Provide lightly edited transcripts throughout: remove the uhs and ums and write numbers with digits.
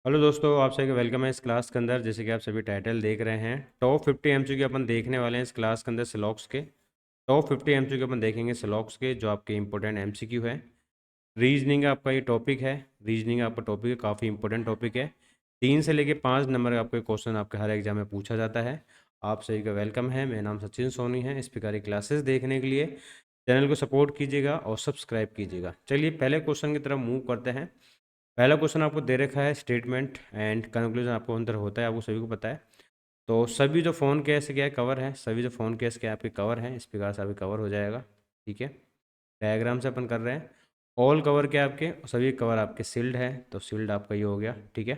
Hello दोस्तों, आप सभी का वेलकम है इस क्लास के अंदर। जैसे कि आप सभी टाइटल देख रहे हैं, टॉप 50 एमसीक्यू अपन देखने वाले हैं इस क्लास के अंदर सिलॉक्स के। टॉप 50 एमसीक्यू अपन देखेंगे सिलॉक्स के, जो आपके इंपॉर्टेंट एमसीक्यू है। रीजनिंग आपका ये टॉपिक है। रीजनिंग आपका टॉपिक है, काफ़ी इंपॉर्टेंट टॉपिक है। 3 से लेके 5 नंबर का आपके क्वेश्चन आपके हर एग्जाम में पूछा जाता है। आप सभी का वेलकम है। मेरा नाम सचिन सोनी है। इस प्रकार की क्लासेस देखने के लिए चैनल को सपोर्ट कीजिएगा और सब्सक्राइब कीजिएगा। चलिए पहले क्वेश्चन की तरफ मूव करते हैं। पहला क्वेश्चन आपको दे रखा है, स्टेटमेंट एंड कंक्लूजन आपको अंदर होता है, आपको सभी को पता है। तो सभी जो फ़ोन केस क्या है कवर है, सभी जो फ़ोन केस के आपके कवर हैं, इस प्रकार से आपके कवर हो जाएगा। ठीक है, डायग्राम से अपन कर रहे हैं। ऑल कवर क्या है आपके, सभी कवर आपके सील्ड है, तो सील्ड आपका ये हो गया। ठीक है,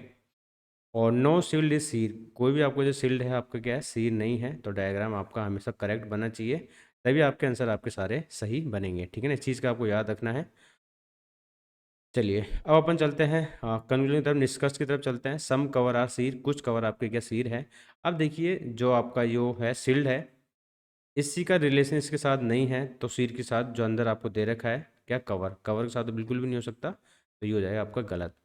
और नो सील्ड इज सील, कोई भी आपको जो सील्ड है आपका क्या है, सील नहीं है, तो डायग्राम आपका हमेशा करेक्ट बनना चाहिए, तभी आपके आंसर आपके सारे सही बनेंगे। ठीक है ना, इस चीज़ का आपको याद रखना है। चलिए अब अपन चलते हैं कंक्लूजन की तरफ, निष्कर्ष की तरफ चलते हैं। सम कवर आर सीर, कुछ कवर आपके क्या सीर है। अब देखिए जो आपका यो है सील्ड है, इसी का रिलेशन इसके साथ नहीं है, तो सीर के साथ जो अंदर आपको दे रखा है क्या, कवर, कवर के साथ तो बिल्कुल भी नहीं हो सकता, तो ये हो जाएगा आपका गलत।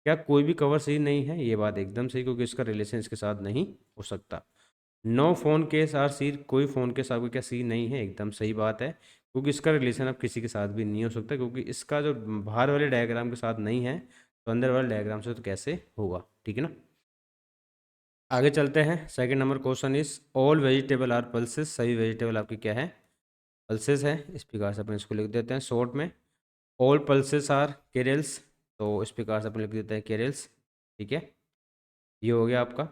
क्या कोई भी कवर सीर नहीं है, ये बात एकदम सही, क्योंकि इसका रिलेशन इसके साथ नहीं हो सकता। नो फोन केस आर सीर, कोई फ़ोन केस आपको क्या सीर नहीं है, एकदम सही बात है, क्योंकि इसका रिलेशन अब किसी के साथ भी नहीं हो सकता, क्योंकि इसका जो बाहर वाले डायग्राम के साथ नहीं है, तो अंदर वाले डायग्राम से तो कैसे होगा। ठीक है ना, आगे चलते हैं। Second number question is all vegetable are pulses, सभी वेजिटेबल आपकी क्या है, पल्सेस है। इस प्रकार से अपन इसको लिख देते हैं शॉर्ट में, ऑल पल्सेस आर केरल्स, तो इस प्रकार से अपन लिख देते हैं केरल्स। ठीक है, ये हो गया आपका।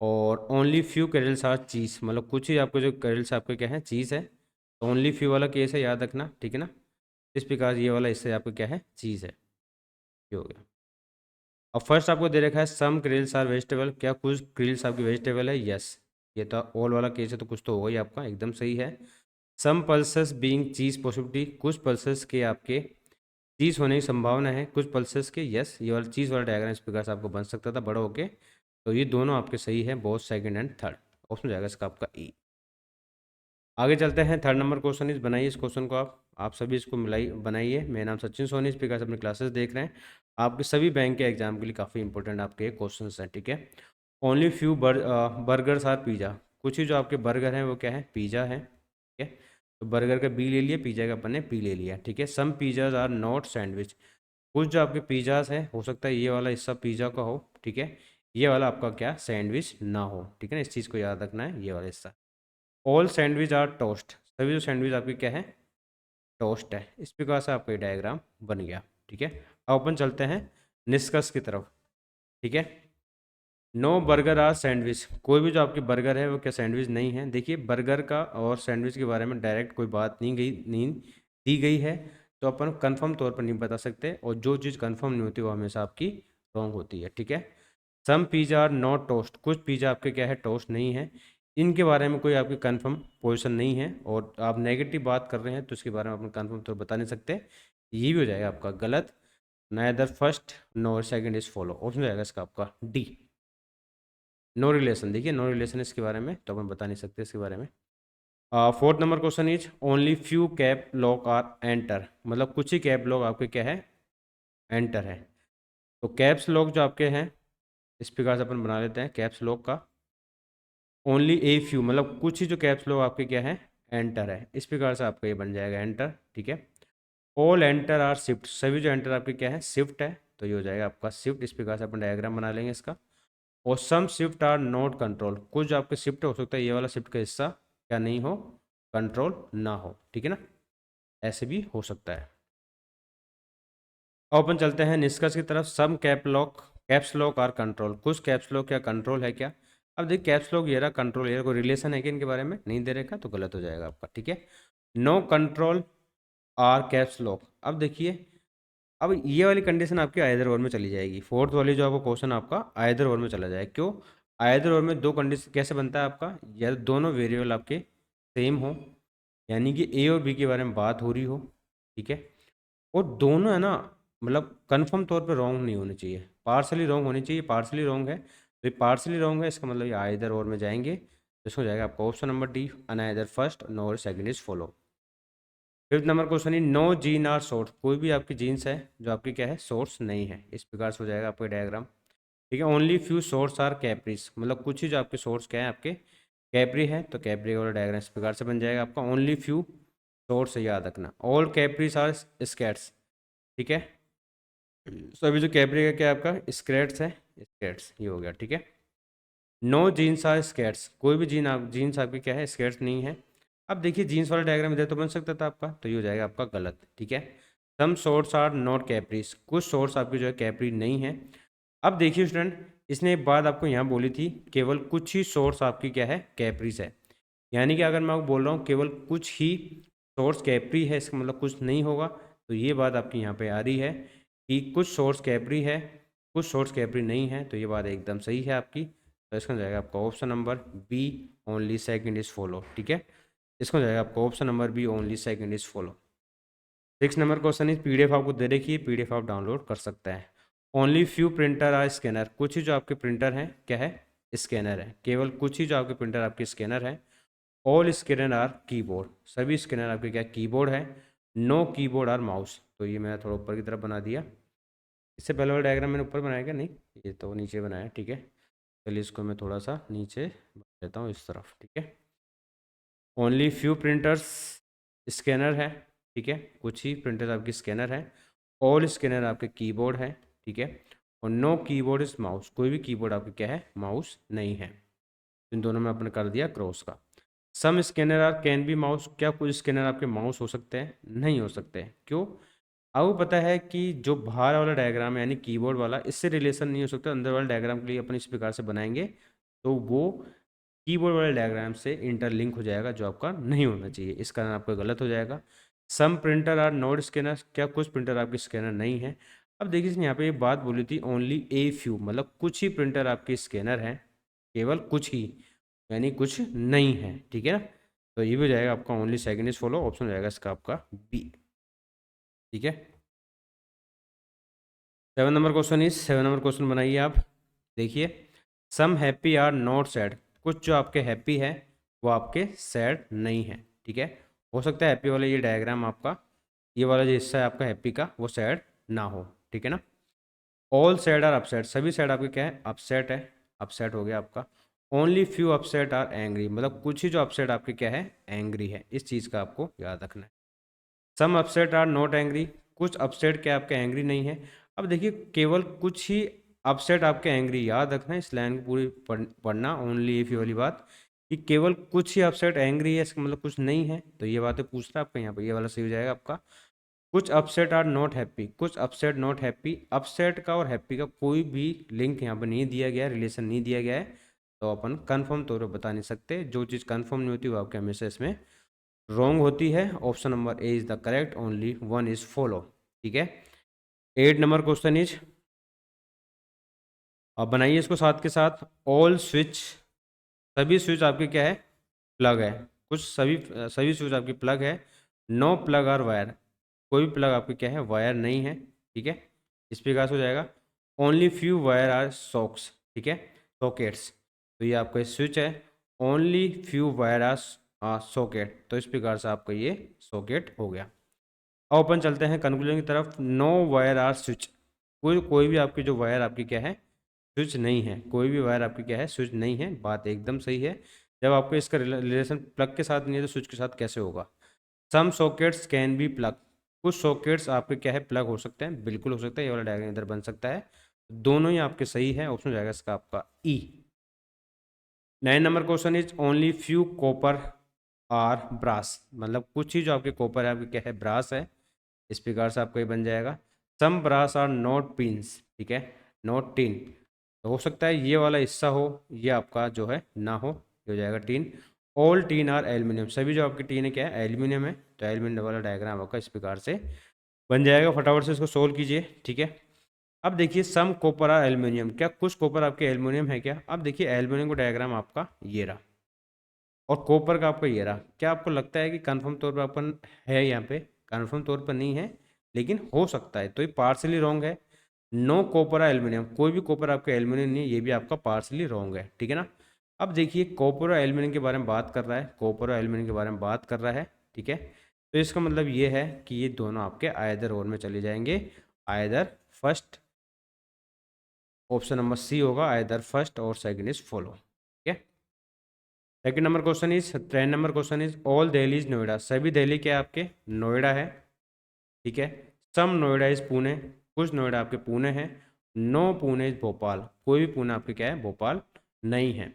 और ओनली फ्यू कैरल्स आर चीज़, मतलब कुछ ही आपको जो कैरल्स आपके क्या है, चीज़ है, तो ओनली फ्यू वाला केस है, याद रखना। ठीक है ना, इस प्रकार ये वाला इससे आपको क्या है, चीज़ है। ये हो गया। अब फर्स्ट आपको दे रखा है सम क्रिल्स आर वेजिटेबल, क्या कुछ क्रिल्स आपकी वेजिटेबल है, यस। ये तो ऑल वाला केस है, तो कुछ तो होगा ही आपका, एकदम सही है। सम पल्सेस बीइंग चीज़ पॉसिबिलिटी, कुछ पल्सेस के आपके चीज़ होने की संभावना है, कुछ पल्सेस के, यस। ये वाला चीज़ वाला डायग्राम इस प्रकार से आपको बन सकता था बड़ा होके, तो ये दोनों आपके सही है, both second and third. Option हो जाएगा इसका आपका ई। आगे चलते हैं। थर्ड नंबर क्वेश्चन इस, बनाइए इस क्वेश्चन को आप सभी इसको मिलाई बनाइए। मेरा नाम सचिन सोनी, इस प्रकार से अपने क्लासेस देख रहे हैं। आपके सभी बैंक के एग्जाम के लिए काफ़ी इंपॉर्टेंट आपके क्वेश्चन हैं। ठीक है, only few burgers are pizza, कुछ ही जो आपके बर्गर हैं वो क्या है, पिज़्ज़ा है। ठीक है, तो बर्गर का बी ले लिया, पिज़्ज़ा का अपन ने पी ले लिया। ठीक है, सम पिज़्ज़ाज आर नॉट सैंडविच, कुछ जो आपके पिज़्ज़ाज हैं, हो सकता है ये वाला हिस्सा पिज़्ज़ा का हो। ठीक है, ये वाला आपका क्या, सैंडविच ना हो। ठीक है ना, इस चीज़ को याद रखना है, ये वाला हिस्सा। ऑल सैंडविच आर टोस्ट, सभी जो सैंडविच आपकी क्या है, टोस्ट है। इस प्रकार से आपका ये डायग्राम बन गया। ठीक है, अब अपन चलते हैं निष्कर्ष की तरफ। ठीक है, नो बर्गर आर सैंडविच, कोई भी जो आपकी बर्गर है वो क्या सैंडविच नहीं है। देखिए बर्गर का और सैंडविच के बारे में डायरेक्ट कोई बात नहीं दी गई है, तो अपन कंफर्म तौर पर नहीं बता सकते, और जो चीज़ कंफर्म नहीं होती वो हमेशा आपकी रॉन्ग होती है। ठीक है, सम पिज़्ज़ा आर नॉट टोस्ट, कुछ पिज़्ज़ा आपके क्या है, टोस्ट नहीं है। इनके बारे में कोई आपकी कंफर्म पोजीशन नहीं है, और आप नेगेटिव बात कर रहे हैं, तो इसके बारे में अपन कंफर्म तो बता नहीं सकते। ये भी हो जाएगा आपका गलत। Neither first nor second is follow, option हो जाएगा इसका आपका डी, नो रिलेशन। देखिए नो रिलेशन इसके बारे में तो अपन बता नहीं सकते इसके बारे में। Fourth number question is only few cap lock are enter, मतलब कुछ ही कैप लॉक आपके क्या है, एंटर है। तो कैप्स लॉक जो आपके हैं, इस प्रकार से अपन बना लेते हैं कैप्स लॉक का, ओनली ए फ्यू, मतलब कुछ ही जो कैप्स लॉक आपके क्या है, एंटर है। इस प्रकार से आपका ये बन जाएगा एंटर। ठीक है, ऑल एंटर आर शिफ्ट, सभी जो एंटर आपके क्या है, शिफ्ट है, तो ये हो जाएगा आपका शिफ्ट। इस प्रकार से अपन डायग्राम बना लेंगे इसका। और सम शिफ्ट आर नॉट कंट्रोल, कुछ जो आपके शिफ्ट हो सकता है ये वाला शिफ्ट का हिस्सा क्या नहीं हो, कंट्रोल ना हो। ठीक है ना, ऐसे भी हो सकता है। अब अपन चलते हैं निष्कर्ष की तरफ। सम कैप्स लॉक आर कंट्रोल, कुछ कैप्स लॉक क्या कंट्रोल है क्या। अब देखिए कैप्स लॉक ये रहा, कंट्रोल ये रहा, कोई रिलेशन है कि इनके बारे में नहीं दे रखा, तो गलत हो जाएगा आपका। ठीक है, no control are caps lock. अब देखिए, अब ये वाली कंडीशन आपकी आइदर ओर में चली जाएगी। फोर्थ वाली जो आपको क्वेश्चन आपका आइदर ओर में चला जाए, क्यों, आइदर ओर में दो कंडीशन कैसे बनता है आपका, या तो दोनों वेरिएबल आपके सेम हो, यानी कि ए और बी के बारे में बात हो रही हो। ठीक है, और दोनों है ना, मतलब कंफर्म तौर पे रॉन्ग नहीं होनी चाहिए, पार्सली रॉन्ग होनी चाहिए। पार्सली रॉन्ग है, तो ये पार्सली रॉन्ग है, इसका मतलब ये आइदर ओर में जाएंगे, तो इसको जाएगा आपका option number D, another first nor second is follow. Fifth number question है नो जीन आर सोर्स, कोई भी आपकी जीन्स है जो आपकी क्या है, सोर्स नहीं है। इस प्रकार से हो जाएगा आपका डायग्राम। ठीक है। Only few source are capris, मतलब कुछ ही जो आपके सोर्स क्या है, आपके कैप्री है, तो कैप्री वाला डायग्राम इस प्रकार से बन जाएगा आपका। ओनली फ्यू सोर्स याद रखना, ऑल कैप्रीज आर स्कैट्स, ठीक है। सो अभी जो कैप्री का क्या है आपका स्क्रेट्स है, स्केट्स ये हो गया, ठीक है। नो जीन्स आर स्केट्स, कोई भी जीन्स आपकी क्या है स्केट्स नहीं है। अब देखिए जीन्स वाला डायग्राम इधर तो बन सकता था आपका, तो ये हो जाएगा आपका गलत, ठीक है। सम शॉर्ट्स आर नॉट कैप्रीज, कुछ शॉर्ट्स आपकी जो है कैप्री नहीं है। अब देखिए स्टूडेंट, इसने एक बात आपको यहाँ बोली थी, केवल कुछ ही शॉर्ट्स आपकी क्या है कैप्रीज है। यानी कि अगर मैं आपको बोल रहा हूँ केवल कुछ ही शॉर्ट्स कैप्री है, इसका मतलब कुछ नहीं होगा। तो ये बात आपकी यहाँ पे आ रही है कि कुछ शॉर्ट्स कैप्री है, कुछ शॉर्ट्स कैप्री नहीं है, तो ये बात एकदम सही है आपकी। तो इसका हो जाएगा आपका option number B, only second is follow, ठीक है। इसका हो जाएगा आपका option number B, only second is follow. 6 number question is PDF आपको दे रखी है, पीडीएफ आप डाउनलोड कर सकते हैं। Only few printer are scanner, कुछ ही जो आपके प्रिंटर हैं क्या है स्कैनर है, केवल कुछ ही जो आपके प्रिंटर आपके स्कैनर है। ऑल स्कैनर आर कीबोर्ड, सभी स्कैनर आपके क्या कीबोर्ड है। नो कीबोर्ड आर माउस, तो ये मैंने थोड़ा ऊपर की तरफ बना दिया। इससे पहले वाला डायग्राम मैंने ऊपर बनाया क्या, नहीं ये तो नीचे बनाया, ठीक है। चलिए इसको मैं थोड़ा सा नीचे बना देता हूँ इस तरफ, ठीक है। ओनली फ्यू प्रिंटर्स स्कैनर है, ठीक है, कुछ ही प्रिंटर आपकी स्कैनर है। ऑल स्कैनर आपके कीबोर्ड है, ठीक है। और नो कीबोर्ड इज माउस, कोई भी कीबोर्ड आपके क्या है माउस नहीं है। इन दोनों में आपने कर दिया क्रॉस का। Some scanner are can be mouse, क्या कुछ स्कैनर आपके माउस हो सकते हैं, नहीं हो सकते हैं, क्यों। आपको पता है कि जो बाहर वाला डायग्राम है यानी कीबोर्ड वाला, इससे रिलेशन नहीं हो सकता। अंदर वाले डायग्राम के लिए अपन इस प्रकार से बनाएंगे तो वो कीबोर्ड वाले डायग्राम से इंटरलिंक हो जाएगा, जो आपका नहीं होना चाहिए, इस कारण आपका गलत हो जाएगा। सम प्रिंटर आर नॉट स्कैनर, क्या कुछ प्रिंटर आपके स्कैनर नहीं है। अब देखिए इसने यहाँ पे ये बात बोली थी ओनली ए फ्यू, मतलब कुछ ही प्रिंटर आपके स्कैनर हैं, केवल कुछ ही, यानी कुछ नहीं है, ठीक है ना। तो ये भी हो जाएगा आपका only second is follow, option हो जाएगा इसका आपका बी, ठीक है। 7 number question is, 7 number question बनाइए आप। देखिए सम हैप्पी आर नॉट सैड, कुछ जो आपके हैप्पी है वो आपके सैड नहीं है, ठीक है। हो सकता है हैप्पी वाला ये डायग्राम आपका, ये वाला जो हिस्सा है आपका हैप्पी का वो सैड ना हो, ठीक है ना। ऑल सैड आर अपसेट, सभी सैड आपके क्या है अपसेट है, अपसेट हो गया आपका। Only few upset are angry, मतलब कुछ ही जो अपसेट आपके क्या है एंग्री है, इस चीज़ का आपको याद रखना है। सम अपसेट आर नॉट एंग्री, कुछ अपसेट क्या आपके एंग्री नहीं है। अब देखिए केवल कुछ ही अपसेट आपके एंग्री, याद रखना है इस लाइन को पूरी पढ़ना, ओनली इफ वाली बात कि केवल कुछ ही अपसेट एंग्री है, इसका मतलब कुछ नहीं है। तो ये बातें पूछ रहा है आपका यहाँ पर, ये वाला सही हो जाएगा आपका। कुछ अपसेट आर नॉट हैप्पी, कुछ अपसेट नॉट हैप्पी, अपसेट का और हैप्पी का कोई भी लिंक यहाँ पर नहीं दिया गया है, रिलेशन नहीं दिया गया है, तो अपन कंफर्म तौर पर बता नहीं सकते। जो चीज़ कंफर्म नहीं होती वो आपके हमेशा इसमें रॉन्ग होती है। Option number A is the correct, only one is follow, ठीक है। 8 नंबर क्वेश्चन इज, अब बनाइए इसको साथ के साथ। ऑल स्विच, सभी स्विच आपके क्या है प्लग है, कुछ सभी सभी स्विच आपकी प्लग है। नो प्लग आर वायर, कोई भी प्लग आपके क्या है वायर नहीं है, ठीक है। इस प्रकार से हो जाएगा। Only few wire are socks, ठीक है, सॉकेट्स, तो ये आपका स्विच है। Only few wire are socket, तो इस प्रकार से आपका ये सॉकेट हो गया। अब अपन चलते हैं कंक्लूजन की तरफ। नो वायर आर स्विच, कोई कोई भी आपकी जो वायर आपकी क्या है स्विच नहीं है, कोई भी वायर आपकी क्या है स्विच नहीं है, बात एकदम सही है। जब आपको इसका रिलेशन प्लग के साथ नहीं है तो स्विच के साथ कैसे होगा। सम सॉकेट्स कैन बी प्लग, कुछ सॉकेट्स आपके क्या है प्लग हो सकते हैं, बिल्कुल हो सकता है, ये वाला डायग्राम इधर बन सकता है। दोनों ही आपके सही है, ऑप्शन हो जाएगा इसका आपका E. 9 number question is only few copper are brass, मतलब कुछ ही जो आपके कॉपर है आपके क्या है ब्रास है, इस प्रकार से आपका ये बन जाएगा। सम ब्रास आर नॉट पिंस, ठीक है, नॉट टिन, तो हो सकता है ये वाला हिस्सा हो, ये आपका जो है ना हो, ये हो जाएगा tin. All tin are aluminium, सभी जो आपकी टीन है क्या है एल्यूमिनियम है, तो एल्यूमिनियम वाला डायग्राम आपका इस प्रकार से बन जाएगा। फटाफट से इसको सोल्व कीजिए, ठीक है। अब देखिए सम कॉपर आर एल्यूमिनियम, क्या कुछ कॉपर आपके एल्यूमिनियम है क्या। अब देखिए एल्यूमिनियम का डायग्राम आपका ये रहा और कॉपर का आपका ये रहा, क्या आपको लगता है कि कंफर्म तौर पर अपन है यहाँ पे, कंफर्म तौर पर नहीं है लेकिन हो सकता है, तो ये पार्सली रॉन्ग है। नो कॉपर एल्यूमिनियम, कोई भी कॉपर आपका एल्यूमिनियम नहीं है, ये भी आपका पार्सली रॉन्ग है, ठीक है ना। अब देखिए कॉपर और एल्यूमिनियम के बारे में बात कर रहा है, कॉपर और एल्यूमिनियम के बारे में बात कर रहा है, ठीक है। तो इसका मतलब ये है कि ये दोनों आपके आइदर और में चले जाएंगे, either first option number C होगा, आइदर फर्स्ट और सेकंड इज फॉलो। ठीक है। Second number question is, 10 number question is, all Delhi is Noida, सभी दिल्ली क्या आपके नोएडा है। ठीक है। सम नोएडा इज पुणे, कुछ नोएडा आपके पुणे हैं। नो पुणे इज भोपाल, कोई भी पुणे आपके क्या है भोपाल नहीं है।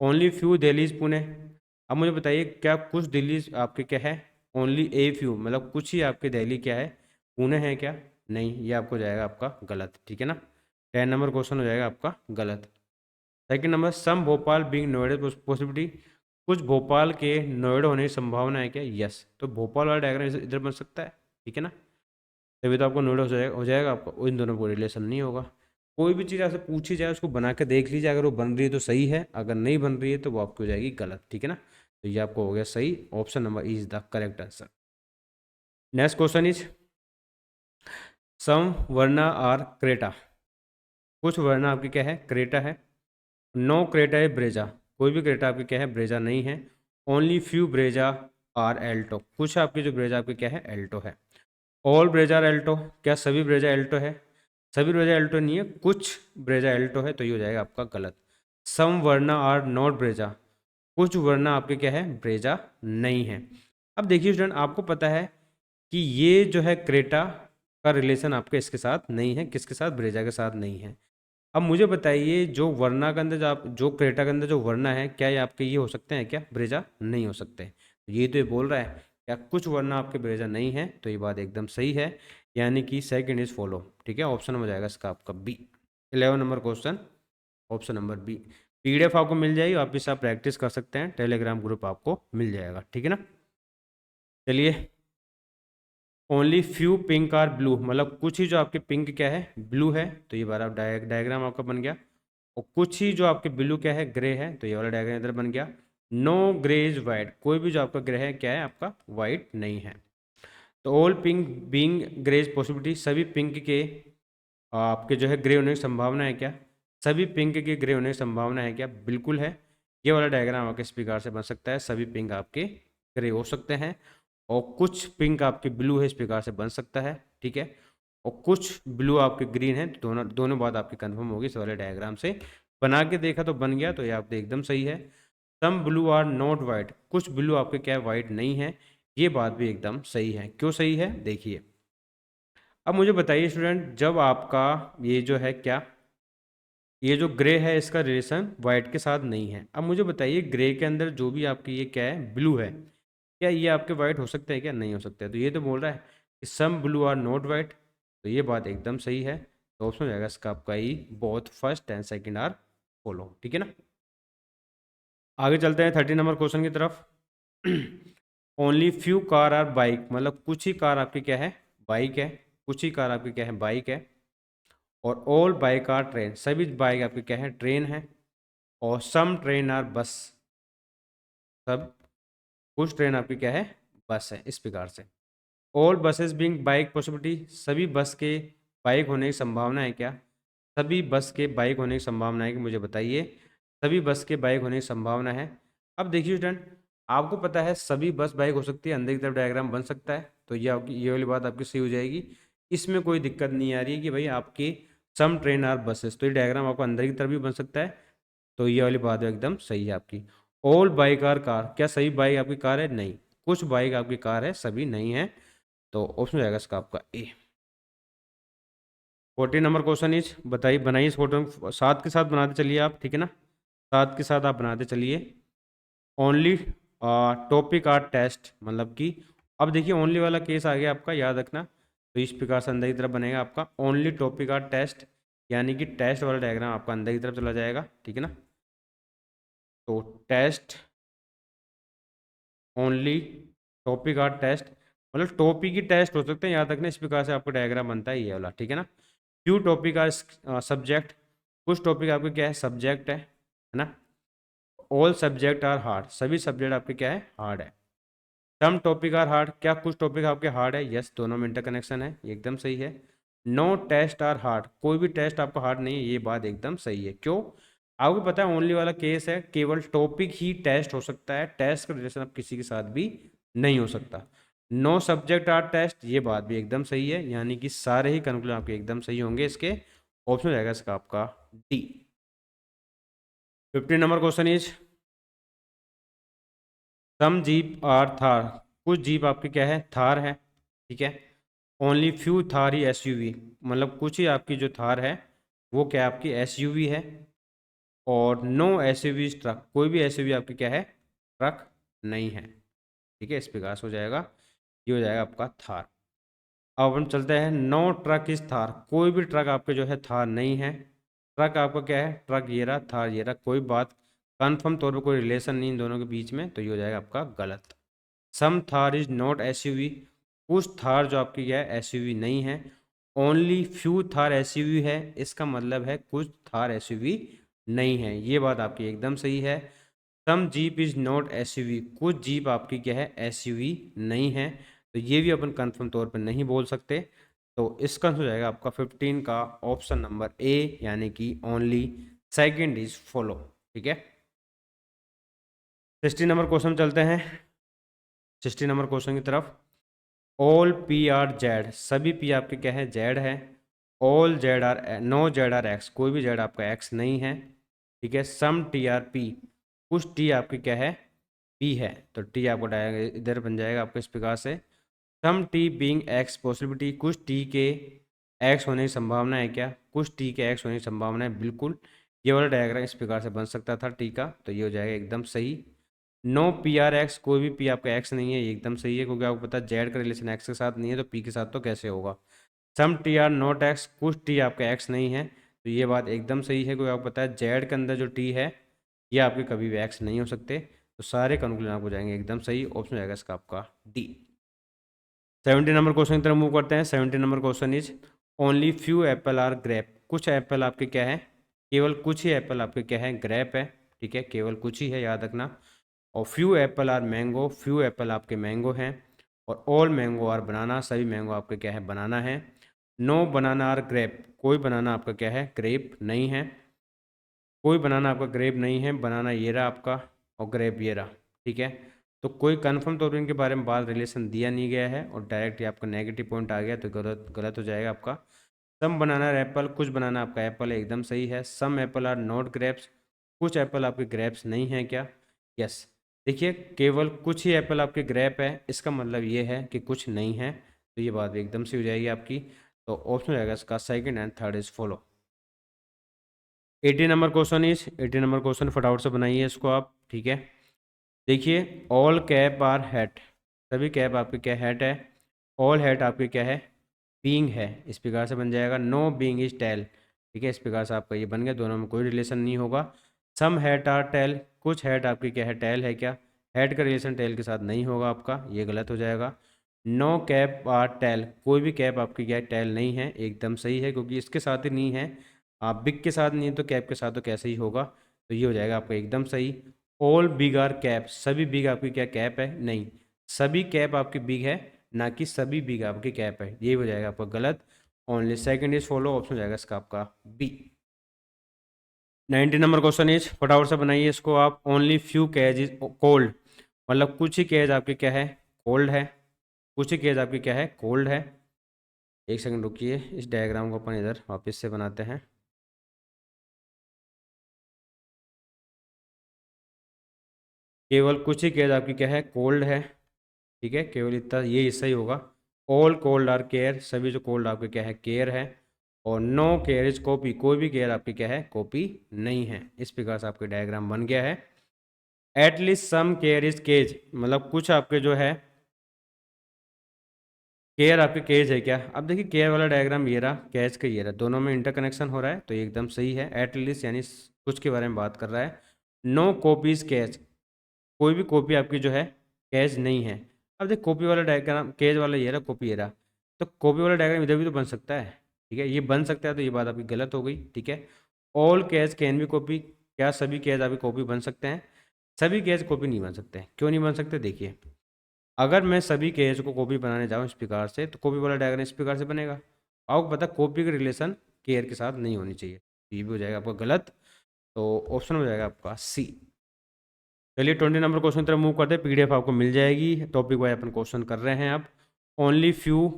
Only few Delhi is Pune. अब मुझे बताइए क्या कुछ दिल्ली आपके क्या है, ओनली ए फ्यू मतलब कुछ ही आपके दिल्ली क्या है पुणे है क्या, नहीं, ये आपको जाएगा आपका गलत। ठीक है ना, 10 नंबर क्वेश्चन हो जाएगा आपका गलत। सेकंड नंबर, सम भोपाल बीइंग नोएडा पॉसिबिलिटी, कुछ भोपाल के नोएडा होने की संभावना है क्या, यस। तो भोपाल वाला डायग्राम इधर बन सकता है। ठीक है ना, तभी तो आपको नोएडा हो जाएगा आपका, इन दोनों को रिलेशन नहीं होगा। कोई भी चीज़ आपसे पूछी जाए उसको बना के देख लीजिए, अगर वो बन रही है तो सही है, अगर नहीं बन रही है तो वो आपकी हो जाएगी गलत। ठीक है ना, तो ये आपको हो गया सही, option number E is the correct answer. Next question is, some Verna are Creta, कुछ वर्ना आपकी क्या है क्रेटा है। नो क्रेटा है ब्रेजा, कोई भी क्रेटा आपकी क्या है ब्रेजा नहीं है। Only few Brezza are Alto, कुछ आपकी जो ब्रेजा आपकी क्या है एल्टो है। ऑल ब्रेजा आर एल्टो, क्या सभी ब्रेजा एल्टो है, सभी ब्रेजा एल्टो नहीं है, कुछ ब्रेजा एल्टो है, तो ये हो जाएगा आपका गलत। सम वर्ना आर नॉट ब्रेजा, कुछ वर्ना आपके क्या है ब्रेजा नहीं है। अब देखिए स्टूडेंट, आपको पता है कि ये जो है क्रेटा का रिलेशन आपके इसके साथ नहीं है, किसके साथ, ब्रेजा के साथ नहीं है। अब मुझे बताइए जो वर्ना के अंदर जो आप जो क्रेटा के अंदर जो वर्ना है, क्या ये आपके ये हो सकते हैं क्या ब्रेजा, नहीं हो सकते। ये तो ये बोल रहा है क्या कुछ वर्ना आपके ब्रेजा नहीं है, तो ये बात एकदम सही है, यानी कि सेकंड इज फॉलो। ठीक है, ऑप्शन हो जाएगा इसका आपका B. 11 number question, option number B. PDF आपको मिल जाएगी, वापिस आप प्रैक्टिस कर सकते हैं, टेलीग्राम ग्रुप आपको मिल जाएगा। ठीक है ना, चलिए। Only few pink are blue, मतलब कुछ ही जो आपके पिंक क्या है ब्लू है, तो ये बार आप डायग्राम आपका बन गया। और कुछ ही जो आपके ब्लू क्या है ग्रे है, तो ये वाला डायग्राम इधर बन गया। नो ग्रे इज वाइट, कोई भी जो आपका ग्रे है क्या है आपका वाइट नहीं है। तो all pink being grey is possibility, सभी पिंक के आपके जो है ग्रे होने की संभावना है क्या, सभी पिंक के ग्रे होने की संभावना है क्या, बिल्कुल है। ये वाला डायग्राम आपके इस प्रकार से बन सकता है, सभी पिंक आपके ग्रे हो सकते हैं, और कुछ पिंक आपके ब्लू है, इस प्रकार से बन सकता है। ठीक है, और कुछ ब्लू आपके ग्रीन है, तो दोनों दोनों बात आपकी कंफर्म होगी इस वाले डायग्राम से। बना के देखा तो बन गया, तो ये आपके एकदम सही है। Some blue are not white, कुछ ब्लू आपके क्या है वाइट नहीं है, ये बात भी एकदम सही है। क्यों सही है देखिए। अब मुझे बताइए स्टूडेंट, जब आपका ये जो है क्या, ये जो ग्रे है इसका रिलेशन वाइट के साथ नहीं है। अब मुझे बताइए ग्रे के अंदर जो भी आपकी ये क्या है ब्लू है, क्या ये आपके वाइट हो सकते हैं क्या, नहीं हो सकते। तो ये तो बोल रहा है कि some blue are not white, तो ये बात एकदम सही है, तो ऑप्शन हो जाएगा इसका आपका E, both first and second are follow. ठीक है ना, आगे चलते हैं 30 नंबर क्वेश्चन की तरफ। Only few car are bike, मतलब कुछ ही कार आपकी क्या है बाइक है, कुछ ही कार आपकी क्या है बाइक है। और ऑल बाइक आर ट्रेन, सभी बाइक आपकी क्या है ट्रेन है। और सम ट्रेन आर बस, सब कुछ ट्रेन आपकी क्या है बस है, इस प्रकार से। All buses being bike possibility, सभी बस के बाइक होने की संभावना है क्या, सभी बस के बाइक होने की संभावना है कि, मुझे बताइए सभी बस के बाइक होने की संभावना है। अब देखिए स्टूडेंट, आपको पता है सभी बस बाइक हो सकती है, अंदर की तरफ डायग्राम बन सकता है, तो ये आपकी ये वाली बात आपकी सही हो जाएगी। इसमें कोई दिक्कत नहीं आ रही है कि भाई आपकी सम ट्रेन आर बसेस, तो ये डायग्राम आपको अंदर की तरफ भी बन सकता है, तो ये वाली बात एकदम सही है आपकी। ऑल बाइक आर कार, क्या सभी बाइक आपकी कार है, नहीं, कुछ बाइक आपकी कार है, सभी नहीं है, तो ऑप्शन हो जाएगा इसका आपका ए। 14 नंबर क्वेश्चन इज, बताइए बनाइए इस फोटो साथ के साथ बनाते चलिए आप। ठीक है ना, साथ के साथ आप बनाते चलिए। ओनली टॉपिक आर टेस्ट, मतलब कि अब देखिए ओनली वाला केस आ गया आपका, याद रखना। तो इस प्रकार से अंदर की तरफ बनेगा आपका ओनली टॉपिक आर टेस्ट, यानी कि टेस्ट वाला डायग्राम आपका अंदर की तरफ चला जाएगा। ठीक है ना, तो test only topic are test, मतलब टॉपिक ही टेस्ट हो सकते हैं, याद रखना। इस प्रकार से आपका डायग्राम बनता है ये वाला। ठीक है ना, फ्यू टॉपिक आर सब्जेक्ट, कुछ टॉपिक आपके क्या है सब्जेक्ट है ना। ऑल सब्जेक्ट आर हार्ड, सभी सब्जेक्ट आपके क्या है हार्ड है। सम टॉपिक आर हार्ड, क्या कुछ टॉपिक आपके हार्ड है, यस, दोनों में इंटरकनेक्शन है, ये एकदम सही है। नो टेस्ट आर हार्ड, कोई भी टेस्ट आपका हार्ड नहीं है, ये बात एकदम सही है। क्यों, आपको पता है ओनली वाला केस है, केवल टॉपिक ही टेस्ट हो सकता है, टेस्ट का रिलेशन आप किसी के साथ भी नहीं हो सकता। नो सब्जेक्ट आर टेस्ट, ये बात भी एकदम सही है, यानी कि सारे ही कंक्लूजन आपके एकदम सही होंगे इसके। ऑप्शन हो जाएगा इसका आपका D. 15 number question is some jeep are Thar, कुछ जीप आपकी क्या है, थार है, ठीक है। ओनली फ्यू थार ही एसयूवी, मतलब कुछ ही आपकी जो थार है वो क्या आपकी एसयूवी है। और नो एसयूवी ट्रक, कोई भी एसयूवी आपकी क्या है, ट्रक नहीं है, ठीक है। इस प्रकार से हो जाएगा, ये हो जाएगा आपका थार। अब हम चलते हैं, नो ट्रक इज थार, कोई भी ट्रक आपके जो है थार नहीं है। ट्रक आपका क्या है, ट्रक ये रहा, थार ये रहा, कोई बात कन्फर्म तौर पे कोई रिलेशन नहीं इन दोनों के बीच में, तो ये हो जाएगा आपका गलत। सम थार इज नॉट एसयूवी, कुछ थार जो आपकी क्या है एसयूवी नहीं है। ओनली फ्यू थार एसयूवी है, इसका मतलब है कुछ थार एसयूवी नहीं है, ये बात आपकी एकदम सही है। सम जीप इज नॉट एसयूवी, कुछ जीप आपकी क्या है एसयूवी नहीं है, तो ये भी अपन कंफर्म तौर पर नहीं बोल सकते। तो इसका हो जाएगा आपका 15 का ऑप्शन नंबर ए, यानी कि ओनली सेकंड इज फॉलो, ठीक है। 60 नंबर क्वेश्चन चलते हैं, 60 नंबर क्वेश्चन की तरफ। ऑल पी आर जेड, सभी पी आपके क्या है जेड है। All Z are, no Z are X, कोई भी जेड आपका एक्स नहीं है, ठीक है। सम टी आर पी, कुछ टी आपकी क्या है पी है, तो टी आपको इधर बन जाएगा आपको इस प्रकार से। Some tea being x possibility, कुछ टी के एक्स होने की संभावना है क्या, कुछ टी के एक्स होने की संभावना है, बिल्कुल। ये वाला डायग्राम इस प्रकार से बन सकता था टी का, तो ये हो जाएगा एकदम सही। नो पी आर एक्स, कोई भी पी आपका एक्स नहीं है, ये एकदम सही है, क्योंकि आपको पता है जेड का रिलेशन एक्स के साथ नहीं है, तो पी के साथ तो कैसे होगा। सम टी आर नॉट एक्स, कुछ टी आपका एक्स नहीं है, तो ये बात एकदम सही है, क्योंकि आपको पता है जेड के अंदर जो टी है ये आपके कभी भी एक्स नहीं हो सकते, तो सारे कंक्लूजन आपको जाएंगे एकदम सही। ऑप्शन हो जाएगा इसका आपका डी। 70 नंबर क्वेश्चन की तरफ मूव करते हैं। 70 number question is only few apple are grape, कुछ एप्पल आपके क्या है, केवल कुछ ही एप्पल आपके क्या है ग्रेप है, ठीक है, केवल कुछ ही है, याद रखना। और few apple are mango, few apple आपके मैंगो हैं। और ऑल मैंगो आर बनाना, सभी मैंगो आपके क्या है बनाना है। नो बनाना आर ग्रेप, कोई बनाना आपका क्या है ग्रेप नहीं है, कोई बनाना आपका ग्रेप नहीं है, बनाना ये रहा आपका और ग्रेप ये रहा, ठीक है। तो कोई कंफर्म तौर पर इनके बारे में बात रिलेशन दिया नहीं गया है, और डायरेक्ट ये आपका नेगेटिव पॉइंट आ गया, तो गलत गलत हो जाएगा आपका। सम बनाना एप्पल, कुछ बनाना आपका एप्पल है, एकदम सही है। सम एप्पल आर नॉट ग्रेप्स, कुछ एप्पल आपके ग्रेप्स नहीं है क्या, यस। देखिए केवल कुछ ही एप्पल आपके ग्रेप है, इसका मतलब ये है कि कुछ नहीं है, तो ये बात भी एकदम से हो जाएगी आपकी। तो ऑप्शन हो जाएगा इसका second and third is follow. 80 number question is, 80 number question फटाफट से बनाइए इसको आप, ठीक है। देखिए ऑल कैप आर हैट, सभी कैप आपके क्या हैट है। ऑल हैट आपके क्या है बींग है, इस प्रकार से बन जाएगा। नो बींग इज टेल, ठीक है, इस प्रकार से आपका ये बन गया, दोनों में कोई रिलेशन नहीं होगा। सम हैट आर टेल, कुछ हैट आपकी क्या है टेल है क्या, हैट का रिलेशन टेल के साथ नहीं होगा आपका, ये गलत हो जाएगा। नो कैप आर टेल, कोई भी कैप आपकी क्या है टेल नहीं है, एकदम सही है, क्योंकि इसके साथ ही नहीं है, आप बिग के साथ नहीं है तो कैप के साथ तो कैसे ही होगा, तो ये हो जाएगा आपका एकदम सही। ऑल बिग आर कैप, सभी बिग आपकी क्या कैप है, नहीं, सभी कैप आपकी बिग है, ना कि सभी बिग आपकी कैप है, ये हो जाएगा आपका गलत। Only second is follow, option हो जाएगा इसका आपका बी। 90 नंबर क्वेश्चन इज, फटाफट से बनाइए इसको आप। Only few cage is cold, मतलब कुछ ही केज आपके क्या है कोल्ड है, कुछ ही केज आपकी क्या है कोल्ड है। एक सेकंड रुकिए, इस डायग्राम को अपन इधर वापस से बनाते हैं। केवल कुछ ही केज आपकी क्या है कोल्ड है, ठीक है, केवल इतना ये हिस्सा ही होगा। ऑल कोल्ड आर केयर, सभी जो कोल्ड आपके क्या है केयर है। और नो केयर इज कॉपी, कोई भी केयर आपकी क्या है कॉपी नहीं है, इस प्रकार से आपके डायग्राम बन गया है। At least some care is cage, मतलब कुछ आपके जो है केयर आपके केज है क्या। अब देखिए केयर वाला डायग्राम ये रहा, कैच का ये रहा, दोनों में इंटरकनेक्शन हो रहा है, तो ये एकदम सही है। एटलीस्ट यानी कुछ के बारे में बात कर रहा है। नो कॉपीज कैच, कोई भी कॉपी आपकी जो है कैच नहीं है। अब देख कॉपी वाला डायग्राम केज वाला ये रहा, कॉपी ये रहा, तो कॉपी वाला डायग्राम इधर भी तो बन सकता है, ठीक है, ये बन सकता है, तो ये बात आपकी गलत हो गई, ठीक है। ऑल कैच कैन भी कॉपी, क्या सभी कैच आपकी कॉपी बन सकते हैं, सभी कैच कॉपी नहीं बन सकते, क्यों नहीं बन सकते, देखिए अगर मैं सभी केज को कॉपी बनाने जाऊँ इस प्रकार से, तो कॉपी वाला डायग्राम इस प्रकार से बनेगा, आपको पता कॉपी का रिलेशन केयर के साथ नहीं होनी चाहिए, ये भी हो जाएगा आपका गलत। तो ऑप्शन हो जाएगा आपका सी। चलिए 20 नंबर क्वेश्चन तरफ मूव करते हैं, पीडीएफ आपको मिल जाएगी, टॉपिक वाइज अपन क्वेश्चन कर रहे हैं अब। Only few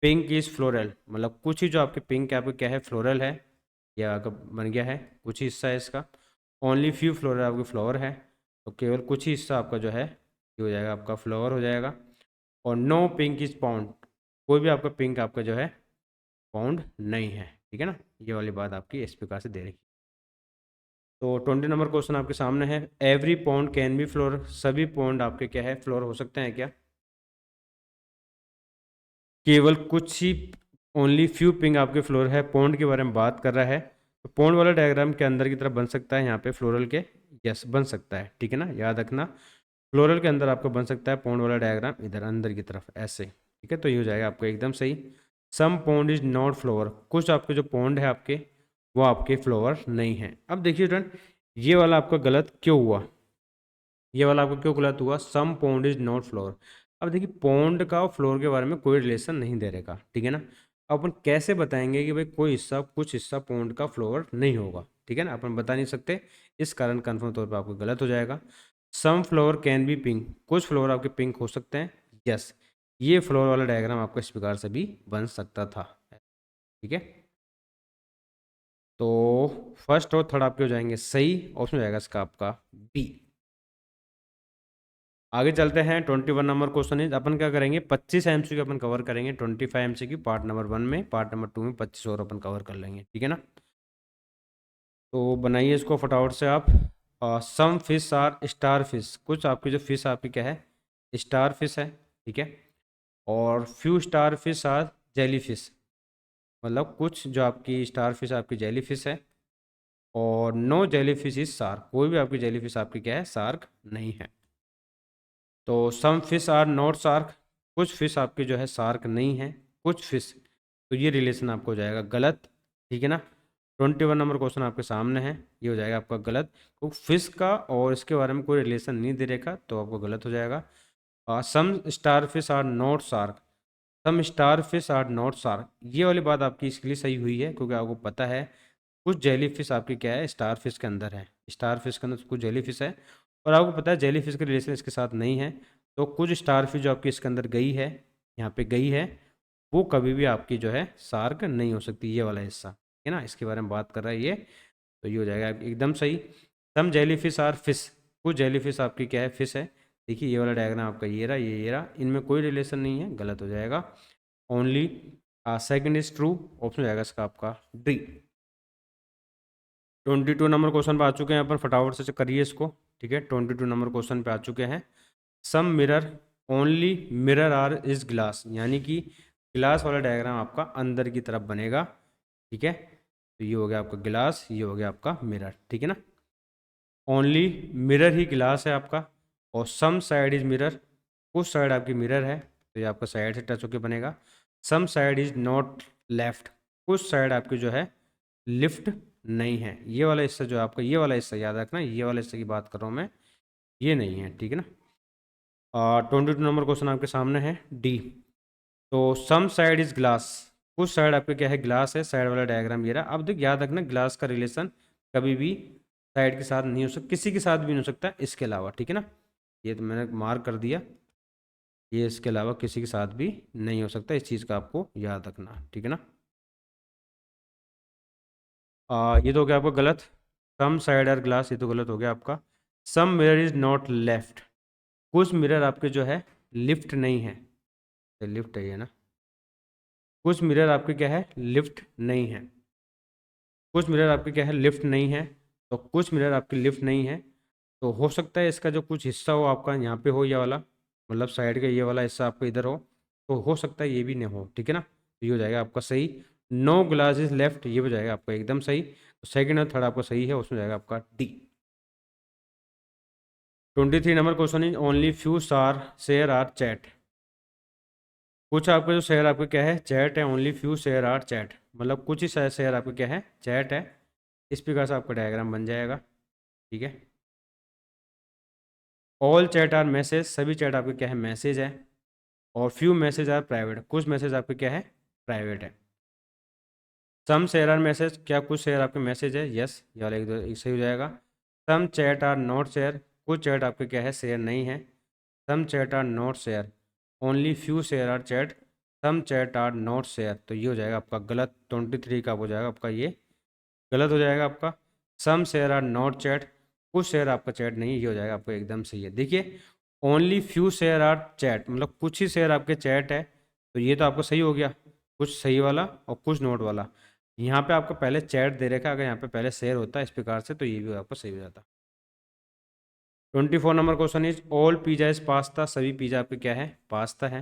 pink is floral, मतलब कुछ ही जो आपके पिंक है आपके क्या है फ्लोरल है, ये आपका बन गया है, कुछ ही हिस्सा है इसका। ओनली फ्यू फ्लोर आपके फ्लोर है, तो केवल कुछ ही हिस्सा आपका जो है ये हो जाएगा, आपका फ्लोर हो जाएगा। और नो पिंक इज पाउंड, कोई भी आपका पिंक आपका जो है पाउंड नहीं है, ठीक है ना। ये वाली बात आपकी इस प्रकार से दे रखी। तो 20 नंबर क्वेश्चन आपके सामने है, every pond can be floor, सभी पॉन्ड आपके क्या है फ्लोर हो सकते हैं क्या? केवल कुछ ही, ओनली फ्यू पिंक आपके फ्लोर है, पॉन्ड के बारे में बात कर रहा है। तो पॉन्ड वाला डायग्राम के अंदर की तरफ बन सकता है यहाँ पे फ्लोरल के, यस बन सकता है, ठीक है ना, याद रखना। फ्लोरल के अंदर आपको बन सकता है पॉन्ड वाला डायग्राम इधर अंदर की तरफ ऐसे, ठीक है। तो ये हो जाएगा आपको एकदम सही। सम पॉन्ड इज नॉट फ्लोवर, कुछ आपके जो पॉन्ड है आपके वो आपके फ्लोवर नहीं है। अब देखिए स्टूडेंट, ये वाला आपका गलत क्यों हुआ, ये वाला आपको क्यों गलत हुआ? सम पॉन्ड इज नॉट फ्लोर। अब देखिए पॉन्ड का और फ्लोर के बारे में कोई रिलेशन नहीं दे रहेगा, ठीक है ना। अब अपन कैसे बताएंगे कि भाई कोई हिस्सा, कुछ हिस्सा पॉन्ड का फ्लोर नहीं होगा, ठीक है ना, अपन बता नहीं सकते, इस कारण कन्फर्म तौर पर आपको गलत हो जाएगा। सम फ्लोर कैन बी पिंक, कुछ फ्लोर आपके पिंक हो सकते हैं, यस। ये फ्लोर वाला डायग्राम आपका इस प्रकार से भी बन सकता था, ठीक है। तो फर्स्ट और थर्ड आपके हो जाएंगे सही, ऑप्शन हो जाएगा इसका आपका बी। आगे चलते हैं, 21 नंबर क्वेश्चन इज, अपन क्या करेंगे 25 एमसीक्यू अपन कवर करेंगे, 25 एमसीक्यू पार्ट नंबर 1 में, पार्ट नंबर 2 में 25 और अपन कवर कर लेंगे, ठीक है ना। तो बनाइए इसको फटाफट से आप। Some fish are starfish, कुछ आपकी जो फिश आपकी क्या है स्टार फिश है, ठीक है। और few starfish are jellyfish, मतलब कुछ जो आपकी स्टार फिश आपकी जेली फिश है। और no jellyfish is shark, कोई भी आपकी जेली फिश आपकी क्या है शार्क नहीं है। तो some fish are not shark, कुछ फिश आपके जो है शार्क नहीं है, कुछ फिश, तो ये रिलेशन आपको हो जाएगा गलत, ठीक है ना। 21 नंबर क्वेश्चन आपके सामने है, ये हो जाएगा आपका गलत, तो फिश का और इसके बारे में कोई रिलेशन नहीं दे रखा, तो आपको गलत हो जाएगा। Some starfish are not shark, some starfish are not shark, ये वाली बात आपकी इसके लिए सही हुई है, क्योंकि आपको पता है कुछ जेली फिश आपकी क्या है स्टार फिश के अंदर है, स्टार फिश के अंदर कुछ जेली फिश है, और आपको पता है जेली फिश का रिलेशन इसके साथ नहीं है। तो कुछ स्टार फिश जो आपकी इसके अंदर गई है, यहाँ पे गई है, वो कभी भी आपकी जो है शार्क नहीं हो सकती, ये वाला हिस्सा, है ना, इसके बारे में बात कर रहा है ये। तो ये हो जाएगा एकदम सही। सम जेली फिश आर फिश, कुछ जेली फिश आपकी क्या है फिश है। देखिए ये वाला डायग्राम आपका ये रहा, ये रहा, इनमें कोई रिलेशन नहीं है, गलत हो जाएगा। Only second is true, option हो जाएगा इसका आपका डी। 22 नंबर क्वेश्चन पे आ चुके हैं अपन, फटाफट से करिए इसको, ठीक है। 22 नंबर क्वेश्चन पे आ चुके हैं। Some mirror only mirror are is glass, यानी कि ग्लास वाला डायग्राम आपका अंदर की तरफ बनेगा, ठीक है। तो ये हो गया आपका ग्लास, ये हो गया आपका मिरर, ठीक है ना। ओनली मिरर ही ग्लास है आपका, और सम साइड इज मिरर, कुछ साइड आपकी मिरर है, तो ये आपका साइड से टच होकर बनेगा। Some side is not left, कुछ साइड आपकी जो है लिफ्ट नहीं है, ये वाला हिस्सा जो है आपका, ये वाला हिस्सा याद रखना, ये वाला हिस्से की बात कर रहा हूँ मैं, ये नहीं है, ठीक है ना। 22 नंबर क्वेश्चन आपके सामने है डी। तो सम साइड इज ग्लास, कुछ साइड आपके क्या है ग्लास है, साइड वाला डायग्राम ये रहा। अब देख याद रखना ग्लास का रिलेशन कभी भी साइड के साथ नहीं हो सकता, किसी के साथ भी नहीं हो सकता इसके अलावा, ठीक है ना। ये तो मैंने मार्क कर दिया, ये इसके अलावा किसी के साथ भी नहीं हो सकता, इस चीज़ का आपको याद रखना, ठीक है ना। ये तो हो गया आपका गलत, सम साइड आर ग्लास, ये तो गलत हो गया आपका। सम मिरर इज नॉट लेफ्ट, कुछ मिरर आपके जो है लिफ्ट नहीं है, लिफ्ट है ये ना, कुछ मिरर आपके क्या है लिफ्ट नहीं है, कुछ मिरर आपके क्या है लिफ्ट नहीं है। तो कुछ मिरर आपकी लिफ्ट नहीं है, तो हो सकता है इसका जो कुछ हिस्सा हो आपका यहाँ पे हो, ये वाला मतलब साइड का ये वाला हिस्सा आपका इधर हो, तो हो सकता है ये भी नहीं हो, ठीक है ना। तो ये हो जाएगा आपका सही, नो ग्लास इज लेफ्ट, ये हो जाएगा आपका एकदम सही। तो सेकंड और थर्ड आपका सही है, उसमें जाएगा आपका D. 23 number question is only few सार शेयर आर चैट, कुछ आपके जो शेयर आपके क्या है चैट है, only few share are chat, मतलब कुछ ही शेयर आपके क्या है चैट है, इस प्रकार से आपका डायग्राम बन जाएगा, ठीक है। ऑल चैट आर मैसेज, सभी चैट आपके क्या है मैसेज है। और फ्यू मैसेज आर प्राइवेट, कुछ मैसेज आपके क्या है प्राइवेट है। सम शेयर आर मैसेज, क्या कुछ शेयर आपके मैसेज है, यस, ये वाला एक सही हो जाएगा। Some chat are not share, कुछ चैट आपके क्या है शेयर नहीं है। Some chat are not share, only few share are chat, some chat are not share, तो ये हो जाएगा आपका गलत, 23 का हो जाएगा आपका ये गलत हो जाएगा आपका। Some share are not chat, कुछ शेयर आपका चैट नहीं, ये हो जाएगा आपका एकदम सही है। देखिए only few share are chat, मतलब कुछ ही शेयर आपके चैट है, तो ये तो आपको सही हो गया, कुछ सही वाला और कुछ नोट वाला। यहाँ पे आपको पहले चैट दे रखा, अगर यहाँ पे पहले शेयर होता है इस प्रकार से तो ये भी आपको सही हो जाता। 24 number question is all pizza is pasta, सभी पिज्जा आपके क्या है, पास्ता है,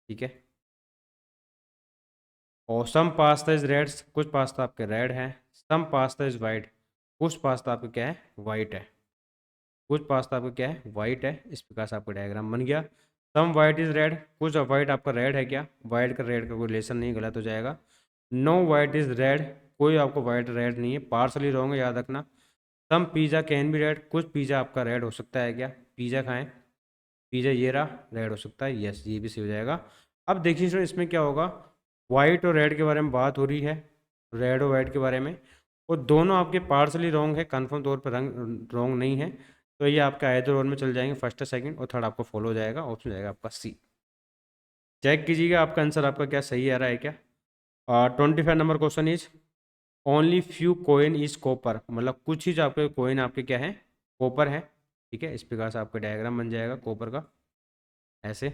ठीक है। और सम पास्ता इज रेड, कुछ पास्ता आपके रेड है। सम पास्ता इज वाइट, कुछ पास्ता आपका क्या है, वाइट है। कुछ पास्ता आपका क्या है, वाइट है। इस प्रकार से आपका डायग्राम बन गया। सम वाइट इज रेड, कुछ वाइट आपका रेड है क्या, वाइट का रेड का कोई रिलेशन नहीं, गलत हो जाएगा। नो वाइट इज रेड, कोई आपको वाइट रेड नहीं है, पार्सली रॉन्ग है, याद रखना। सम पिज़्ज़ा कैन बी रेड, कुछ पिज़्ज़ा आपका रेड हो सकता है क्या, पिज़्ज़ा खाएं, पिज़्ज़ा ये रहा रेड हो सकता है, यस ये भी सही हो जाएगा। अब देखिए स्टूडेंट इसमें क्या होगा, वाइट और रेड के बारे में बात हो रही है, रेड और वाइट के बारे में, और दोनों आपके पार्सली रॉन्ग है, कंफर्म तौर पर रंग रॉन्ग नहीं है, तो ये आपका आइदर और में चल जाएंगे, फर्स्ट सेकंड और थर्ड आपको फॉलो हो जाएगा, ऑप्शन हो जाएगा आपका सी। चेक कीजिएगा आपका आंसर आपका क्या सही आ रहा है क्या। 25 number question is only few coin is copper, मतलब कुछ ही जो आपके कोइन आपके क्या है, कॉपर है, ठीक है। इस प्रकार से आपका डायग्राम बन जाएगा कॉपर का ऐसे।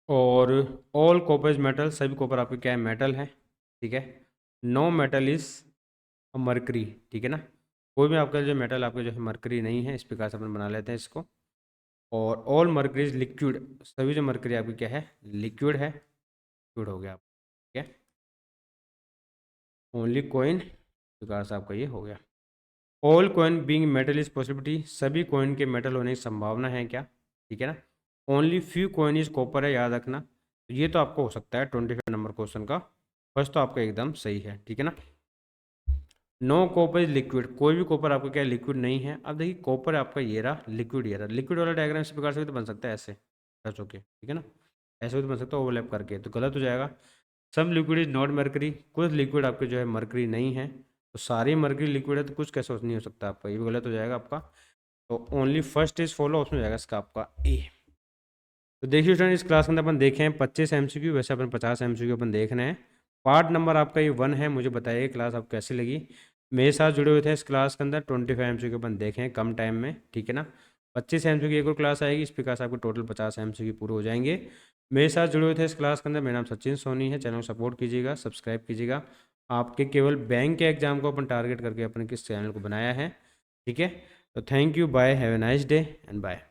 और ऑल कॉपर इज मेटल, सभी कॉपर आपके क्या है, मेटल है, ठीक है। नो मेटल इज मरकरी, ठीक है ना, कोई भी आपका जो मेटल आपके जो है मरकरी नहीं है, इस प्रकार से अपन बना लेते हैं इसको। और ऑल मरकरी इज लिक्विड, सभी जो मरकरी आपकी क्या है, लिक्विड है, लिक्विड हो गया, ठीक है। ओनली कोइन प्रकार से आपका ये हो गया। All coin being metal is possibility, सभी कोइन के मेटल होने की संभावना है क्या, ठीक है ना। Only few coin is copper है, याद रखना, तो ये तो आपको हो सकता है 25 नंबर क्वेश्चन का फर्स्ट, तो आपका एकदम सही है, ठीक है ना। नो कॉपर इज लिक्विड, कोई भी कॉपर आपका क्या लिक्विड नहीं है। अब देखिए कॉपर आपका ये रहा लिक्विड, ये रहा लिक्विड वाला डायग्राम इस प्रकार से भी तो बन सकता है ऐसे टच होके, ठीक है ना, ऐसे भी तो बन सकता है ओवरलैप करके, तो गलत हो जाएगा। सब लिक्विड इज नॉट मरकरी, कुछ लिक्विड आपके जो है मरकरी नहीं है, तो सारी मरकरी लिक्विड है तो कुछ कैसे नहीं हो सकता आपका, ये भी गलत हो जाएगा आपका। तो only first is follow, option हो जाएगा इसका आपका ए। तो देखिए स्टूडेंट इस क्लास के अंदर अपन देखे हैं 25 एमसीक्यू, वैसे अपन 50 एमसीक्यू अपन देख रहे हैं। पार्ट नंबर आपका ये 1 है, मुझे बताइए क्लास आपको कैसी लगी। मेरे साथ जुड़े हुए थे इस क्लास के अंदर 25 एमसीक्यू अपन देखें कम टाइम में, ठीक है ना। 25 एमसीक्यू एक और क्लास आएगी, इस प्रकार से आपको टोटल 50 एमसीक्यू पूरे हो जाएंगे। मेरे साथ जुड़े हुए थे इस क्लास के अंदर, मेरा नाम सचिन सोनी है, चैनल को सपोर्ट कीजिएगा, सब्सक्राइब कीजिएगा। आपके केवल बैंक के एग्जाम को अपन टारगेट करके अपन किस चैनल को बनाया है, ठीक है। तो thank you, bye, have a nice day and bye.